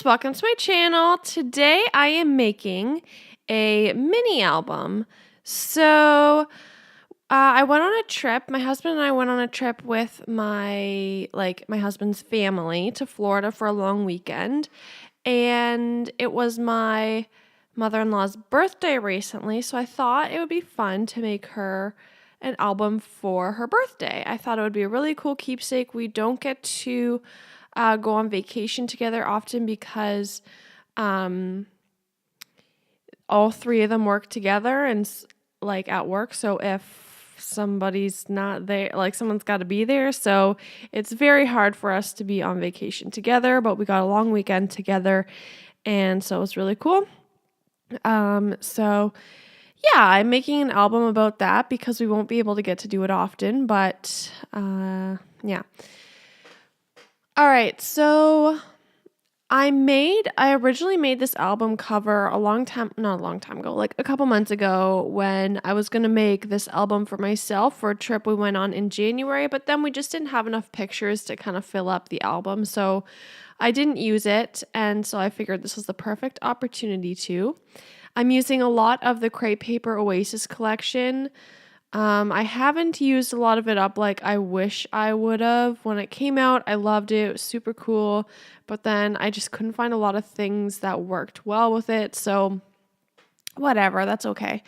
friends, welcome to my channel. Today I am making a mini album. So I went on a trip. My husband and I went on a trip with my husband's family to Florida for a long weekend. And it was my mother-in-law's birthday recently, so I thought it would be fun to make her an album for her birthday. I thought it would be a really cool keepsake. We don't get to go on vacation together often because all three of them work together and at work. So if somebody's not there, someone's got to be there. So it's very hard for us to be on vacation together, but we got a long weekend together. And so it was really cool. So yeah, I'm making an album about that because we won't be able to get to do it often, but yeah. All right, so I originally made this album cover not a long time ago, like a couple months ago when I was going to make this album for myself for a trip we went on in January, but then we just didn't have enough pictures to kind of fill up the album, so I didn't use it, and so I figured this was the perfect opportunity to. I'm using a lot of the crepe paper Oasis collection. I haven't used a lot of it up like I wish I would have. When it came out, I loved it. It was super cool. But then I just couldn't find a lot of things that worked well with it. So whatever, that's okay.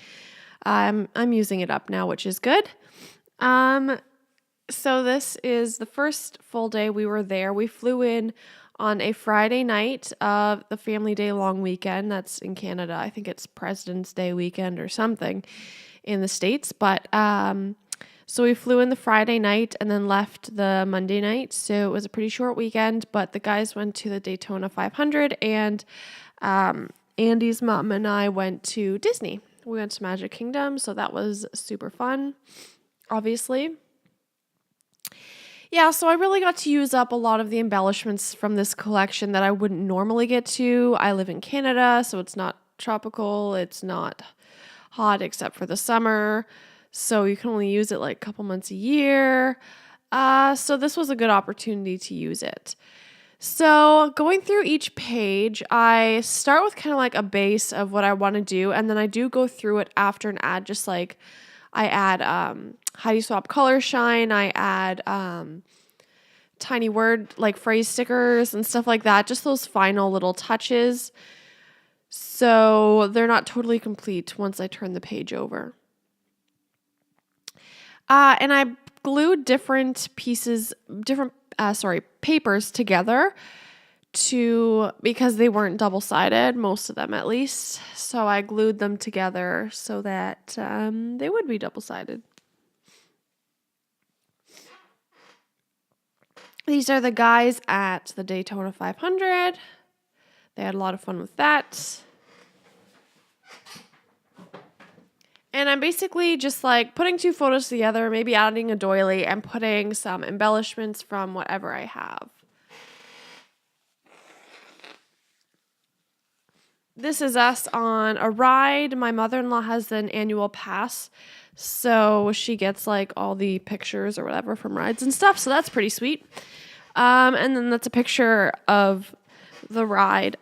I'm using it up now, which is good. So this is the first full day we were there. We flew in on a Friday night of the family day long weekend. That's in Canada. I think it's President's Day weekend or something in the States, but so we flew in the Friday night and then left the Monday night, so it was a pretty short weekend, but the guys went to the Daytona 500 and Andy's mom and I went to Disney. We went to Magic Kingdom, so that was super fun, obviously. Yeah, so I really got to use up a lot of the embellishments from this collection that I wouldn't normally get to. I live in Canada, so it's not tropical, it's not hot except for the summer, so you can only use it like a couple months a year. So this was a good opportunity to use it. So going through each page, I start with kind of like a base of what I want to do, and then I do go through it after and add just like I add Heidi Swap Color Shine, I add tiny word like phrase stickers and stuff like that, just those final little touches. So they're not totally complete once I turn the page over. And I glued different papers together because they weren't double-sided, most of them at least. So I glued them together so that they would be double-sided. These are the guys at the Daytona 500. They had a lot of fun with that. And I'm basically just like putting two photos together, maybe adding a doily and putting some embellishments from whatever I have. This is us on a ride. My mother-in-law has an annual pass, so she gets like all the pictures or whatever from rides and stuff, so that's pretty sweet. And then that's a picture of the ride.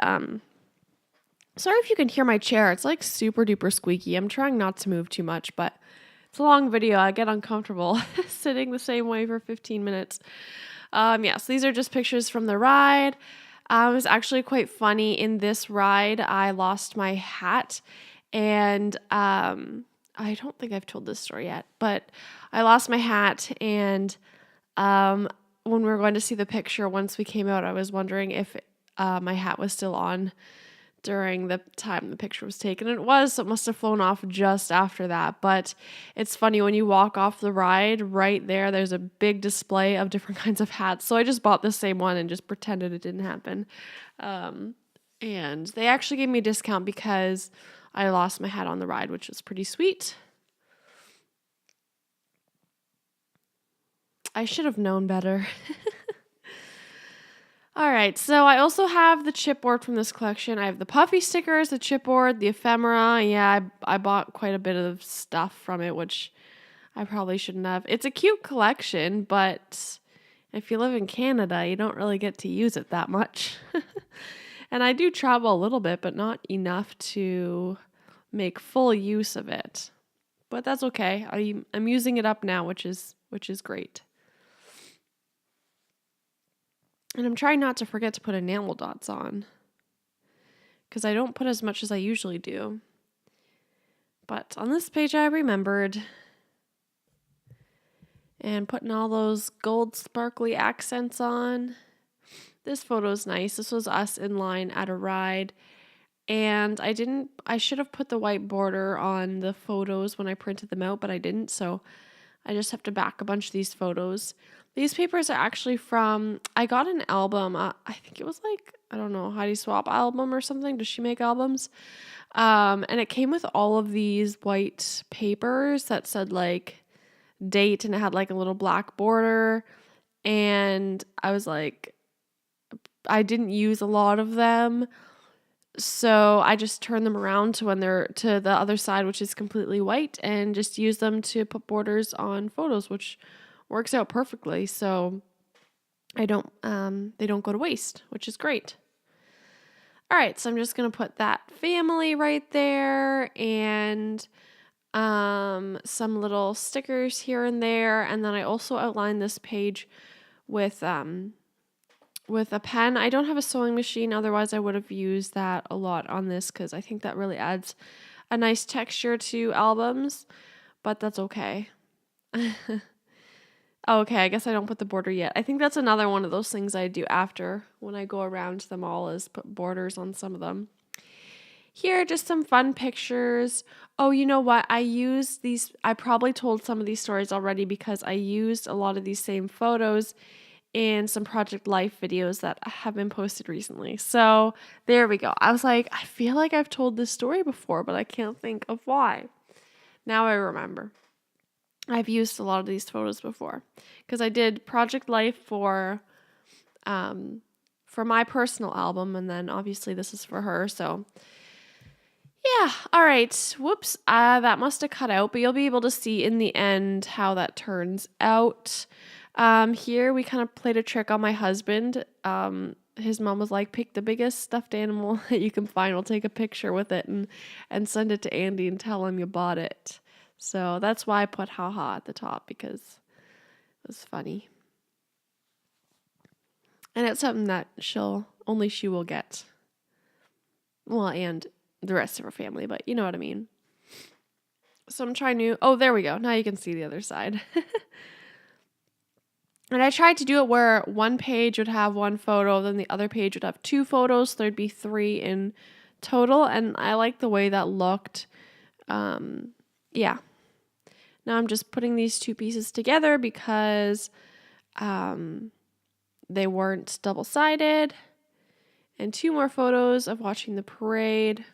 Sorry if you can hear my chair. It's like super duper squeaky. I'm trying not to move too much, but it's a long video. I get uncomfortable sitting the same way for 15 minutes. So these are just pictures from the ride. It was actually quite funny. In this ride, I lost my hat, and I don't think I've told this story yet, but I lost my hat, and when we were going to see the picture, once we came out, I was wondering if my hat was still on during the time the picture was taken. It was, so it must have flown off just after that. But it's funny, when you walk off the ride, right there's a big display of different kinds of hats. So I just bought the same one and just pretended it didn't happen. And they actually gave me a discount because I lost my hat on the ride, which was pretty sweet. I should have known better. All right, so I also have the chipboard from this collection. I have the puffy stickers, the chipboard, the ephemera. Yeah, I bought quite a bit of stuff from it, which I probably shouldn't have. It's a cute collection, but if you live in Canada, you don't really get to use it that much. And I do travel a little bit, but not enough to make full use of it. But that's okay. I'm using it up now, which is great. And I'm trying not to forget to put enamel dots on, because I don't put as much as I usually do. But on this page I remembered. And putting all those gold sparkly accents on. This photo is nice. This was us in line at a ride. And I should have put the white border on the photos when I printed them out, but I didn't. So I just have to back a bunch of these photos. These papers are actually I got an album. I think it was like, I don't know, Heidi Swap album or something. Does she make albums? And it came with all of these white papers that said like date, and it had like a little black border. And I was like, I didn't use a lot of them. So I just turn them around to when they're to the other side, which is completely white, and just use them to put borders on photos, which works out perfectly. So they don't go to waste, which is great. All right, so I'm just going to put that family right there, and some little stickers here and there. And then I also outlined this page with a pen. I don't have a sewing machine, otherwise I would have used that a lot on this, because I think that really adds a nice texture to albums, but that's okay. Okay, I guess I don't put the border yet. I think that's another one of those things I do after when I go around them all, is put borders on some of them. Here are just some fun pictures. Oh, you know what? I probably told some of these stories already, because I used a lot of these same photos in some Project Life videos that have been posted recently. So there we go. I was like, I feel like I've told this story before, but I can't think of why. Now I remember. I've used a lot of these photos before, because I did Project Life for my personal album, and then obviously this is for her. So yeah, all right. Whoops, that must have cut out, but you'll be able to see in the end how that turns out. Here we kind of played a trick on my husband. His mom was like, pick the biggest stuffed animal that you can find. We'll take a picture with it and send it to Andy and tell him you bought it. So that's why I put haha at the top, because it was funny. And it's something that only she will get. Well, and the rest of her family, but you know what I mean. So I'm trying to, oh, there we go. Now you can see the other side. And I tried to do it where one page would have one photo, then the other page would have two photos. So there'd be 3 in total. And I like the way that looked. Yeah. Now I'm just putting these 2 pieces together because they weren't double-sided. And 2 more photos of watching the parade.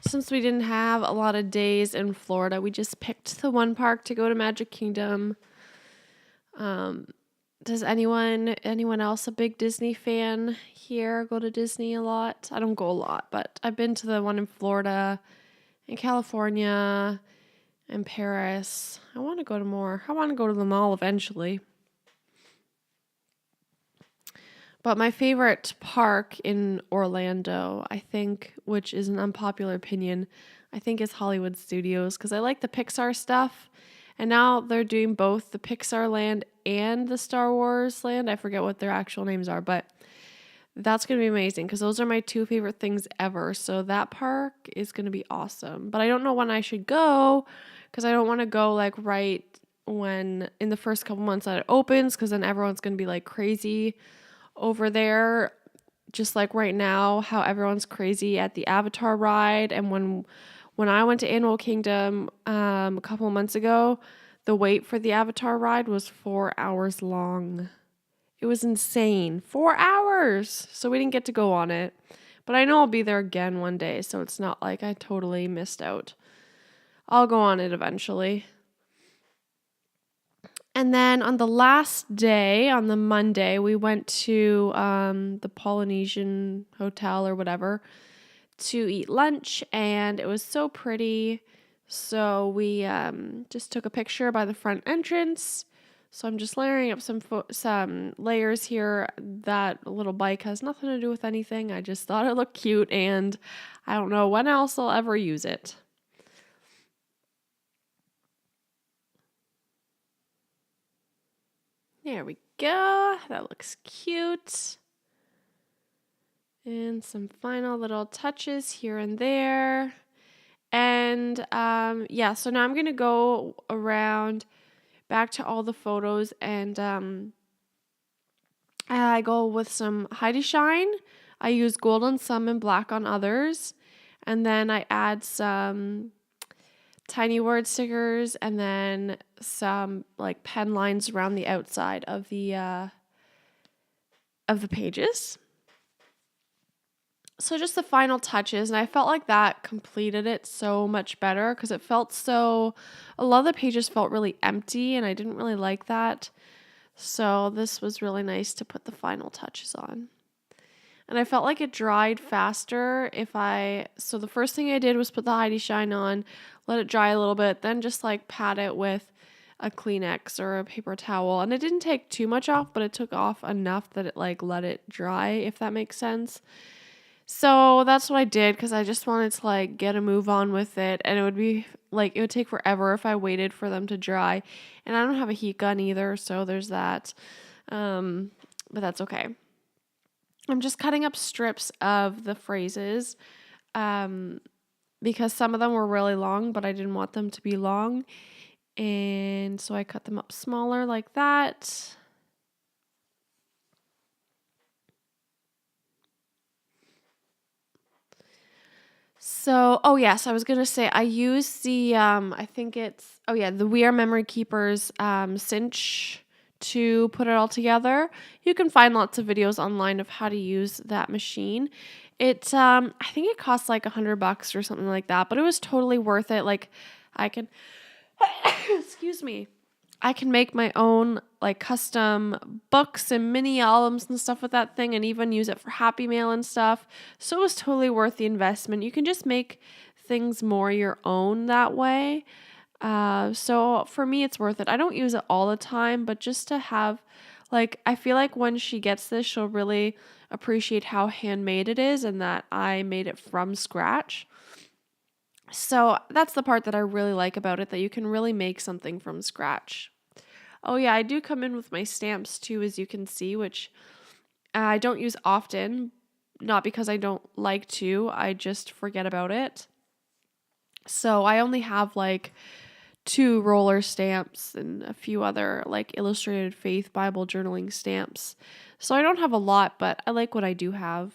Since we didn't have a lot of days in Florida, we just picked the one park to go to Magic Kingdom. Does anyone else a big Disney fan here go to Disney a lot? I don't go a lot, but I've been to the one in Florida, in California, and Paris. I want to go to more. I want to go to the mall eventually. But my favorite park in Orlando, I think, which is an unpopular opinion, I think is Hollywood Studios, because I like the Pixar stuff. And now they're doing both the Pixar land and the Star Wars land. I forget what their actual names are, but that's going to be amazing, because those are my 2 favorite things ever. So that park is going to be awesome. But I don't know when I should go, because I don't want to go like right when in the first couple months that it opens, because then everyone's going to be like crazy over there, just like right now, how everyone's crazy at the Avatar ride. And when I went to Animal Kingdom a couple of months ago, the wait for the Avatar ride was 4 hours long. It was insane. 4 hours! So we didn't get to go on it. But I know I'll be there again one day, so it's not like I totally missed out. I'll go on it eventually. And then on the last day, on the Monday, we went to the Polynesian Hotel or whatever to eat lunch, and it was so pretty. So we just took a picture by the front entrance, So I'm just layering up some layers here. That little bike has nothing to do with anything. I just thought it looked cute, and I don't know when else I'll ever use it. There we go. That looks cute. And some final little touches here and there. And yeah, so now I'm going to go around back to all the photos, and I go with some Heidi Shine. I use gold on some and black on others. And then I add some tiny word stickers and then some like pen lines around the outside of the pages. So just the final touches, and I felt like that completed it so much better because it felt so, a lot of the pages felt really empty and I didn't really like that. So this was really nice to put the final touches on. And I felt like it dried faster so the first thing I did was put the Heidi Shine on, let it dry a little bit, then just like pat it with a Kleenex or a paper towel. And it didn't take too much off, but it took off enough that it like let it dry, if that makes sense. So that's what I did because I just wanted to like get a move on with it, and it would take forever if I waited for them to dry. And I don't have a heat gun either, so there's that. But that's okay. I'm just cutting up strips of the phrases because some of them were really long, but I didn't want them to be long. And so I cut them up smaller like that. So, I was going to say I use the, the We Are Memory Keepers cinch to put it all together. You can find lots of videos online of how to use that machine. It, I think it costs like $100 or something like that, but it was totally worth it. Like I can, excuse me. I can make my own like custom books and mini albums and stuff with that thing, and even use it for Happy Mail and stuff. So it was totally worth the investment. You can just make things more your own that way. So for me, it's worth it. I don't use it all the time, but just to have, like, I feel like when she gets this, she'll really appreciate how handmade it is and that I made it from scratch. So that's the part that I really like about it, that you can really make something from scratch. Oh yeah, I do come in with my stamps too, as you can see, which I don't use often, not because I don't like to, I just forget about it. So I only have like 2 roller stamps and a few other like illustrated faith Bible journaling stamps. So I don't have a lot, but I like what I do have.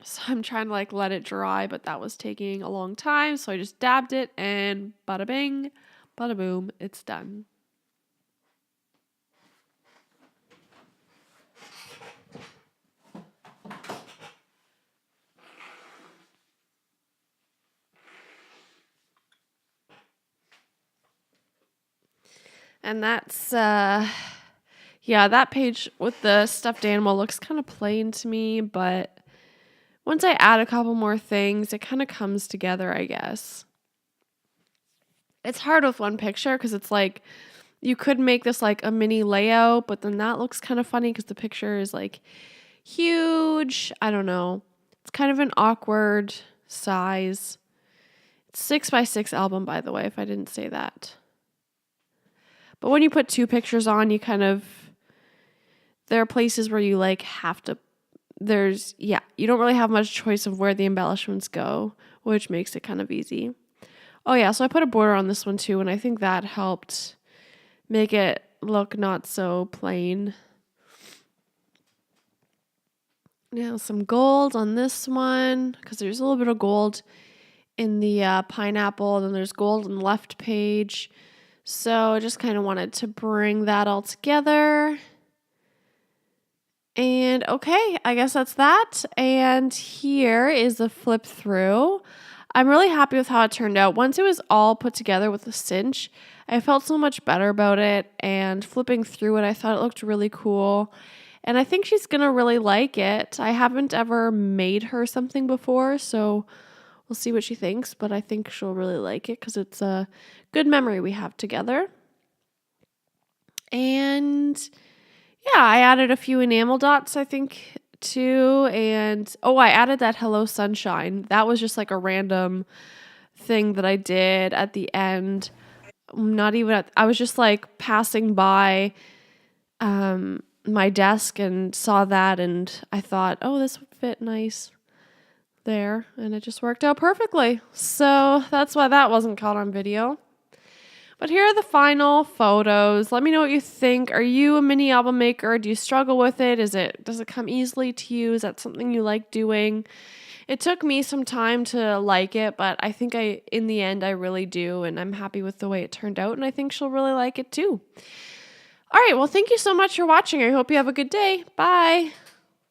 So I'm trying to like let it dry, but that was taking a long time. So I just dabbed it and bada bing, bada boom, it's done. And that's, that page with the stuffed animal looks kind of plain to me, but once I add a couple more things, it kind of comes together, I guess. It's hard with one picture because it's like, you could make this like a mini layout, but then that looks kind of funny because the picture is like huge. I don't know. It's kind of an awkward size. It's 6x6 album, by the way, if I didn't say that. But when you put 2 pictures on, you there are places where you like have to, you don't really have much choice of where the embellishments go, which makes it kind of easy. Oh yeah, so I put a border on this one too, and I think that helped make it look not so plain. Now some gold on this one, because there's a little bit of gold in the pineapple, then there's gold on the left page. So I just kind of wanted to bring that all together. And okay, I guess that's that. And here is the flip through. I'm really happy with how it turned out. Once it was all put together with the cinch, I felt so much better about it. And flipping through it, I thought it looked really cool. And I think she's going to really like it. I haven't ever made her something before, so we'll see what she thinks. But I think she'll really like it because it's a good memory we have together. And yeah, I added a few enamel dots, I think, too. And I added that Hello Sunshine. That was just like a random thing that I did at the end. Not even I was just like passing by my desk and saw that, and I thought, oh, this would fit nice there, and it just worked out perfectly. So that's why that wasn't caught on video. But here are the final photos. Let me know what you think. Are you a mini album maker? Do you struggle with it? Does it come easily to you? Is that something you like doing? It took me some time to like it, but I think in the end I really do, and I'm happy with the way it turned out, and I think she'll really like it too. All right, well, thank you so much for watching. I hope you have a good day. Bye.